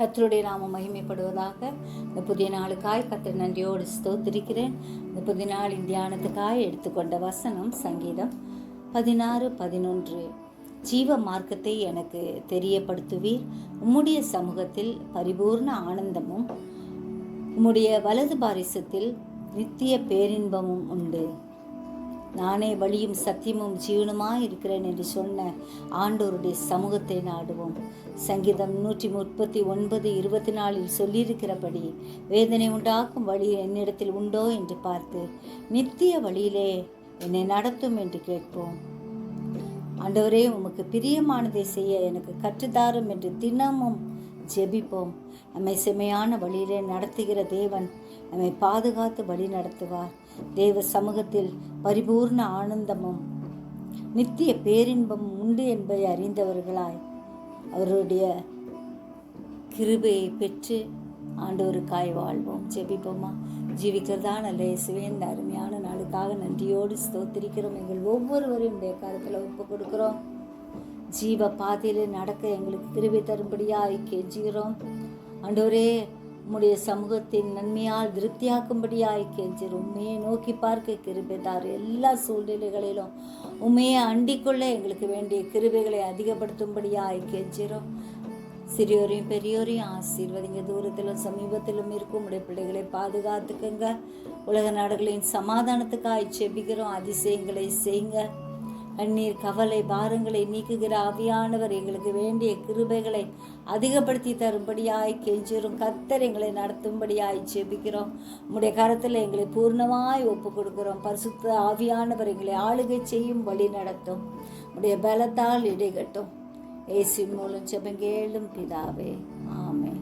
கர்த்தருடைய நாமம் மகிமைப்படுவதாக. இந்த புதிய நாளுக்காய் கர்த்தரை நன்றியோடு ஸ்தோத்திரிக்கிறேன். இந்த புதிய நாளின் தியானத்துக்காய் எடுத்துக்கொண்ட வசனம் சங்கீதம் 16:11. ஜீவ மார்க்கத்தை எனக்கு தெரியப்படுத்துவீர், உம்முடைய சமூகத்தில் பரிபூர்ண ஆனந்தமும் உம்முடைய வலது பாரிசத்தில் நித்திய பேரின்பமும் உண்டு. நானே வழியும் சத்தியமும் ஜீவனுமாய் இருக்கிறேன் என்று சொன்ன ஆண்டோருடைய சமூகத்தை நாடுவோம். சங்கீதம் 139:24 சொல்லியிருக்கிறபடி வேதனை உண்டாக்கும் வழி என்னிடத்தில் உண்டோ என்று பார்த்து நித்திய வழியிலே என்னை நடத்தும் என்று கேட்போம். ஆண்டவரே, உமக்கு பிரியமானதை செய்ய எனக்கு கற்றுத்தாரும் என்று தினமும் ஜெபிப்போம். நம்மை செம்மையான வழியிலே நடத்துகிற தேவன் நம்மை பாதுகாத்து வழி நடத்துவார். தேவ சமூகத்தில் பரிபூர்ண ஆனந்தமும் நித்திய பேரின்பமும் உண்டு என்பதை அறிந்தவர்களாய் அவருடைய கிருபையை பெற்று ஆண்டவருக்காய் வாழ்வோம். ஜெபிப்போமா. ஜீவிக்கிறதா நல்ல இயேசுவே, இந்த அருமையான நாளுக்காக நன்றியோடு ஸ்தோத்திரிக்கிறோம். எங்கள் ஒவ்வொருவரையும் உடைய கருத்தில் ஒப்பு கொடுக்கிறோம். ஜீவ பாதையிலே நடக்க எங்களுக்கு கிருபை தரும்படியாய் கெஞ்சுகிறோம். ஆண்டவரே, உம்முடைய சமூகத்தின் நன்மையால் திருப்தியாக்கும்படியாய் கெஞ்சுகிறோம். உண்மையை நோக்கி பார்க்க கிருபை தார். எல்லா சூழ்நிலைகளிலும் உண்மையை அண்டிக்கொள்ள எங்களுக்கு வேண்டிய கிருபைகளை அதிகப்படுத்தும்படியாய் கெஞ்சுகிறோம். சிறியோரையும் பெரியோரையும் ஆசீர்வதிங்க. தூரத்திலும் சமீபத்திலும் இருக்கும் உடைய பிள்ளைகளை பாதுகாத்துக்குங்க. உலக நாடுகளின் சமாதானத்துக்காய் செபிக்கிறோம். அதிசயங்களை செய்யுங்க. கண்ணீர், கவலை, பாரங்களை நீக்குகிற ஆவியானவர் எங்களுக்கு வேண்டிய கிருபைகளை அதிகப்படுத்தி தரும்படியாய் கெஞ்சுகிறோம். கர்த்தர் எங்களை நடத்தும்படியாய் ஜெபிக்கிறோம். உம்முடைய கரத்தில் எங்களை பூர்ணமாய் ஒப்பு கொடுக்கிறோம். பரிசுத்த ஆவியானவர் எங்களை ஆளுகை செய்யும், வழி நடத்தும். உம்முடைய பலத்தால் இடைகட்டும். இயேசுவின் மூலம் ஜெபங்கேளும் பிதாவே, ஆமென்.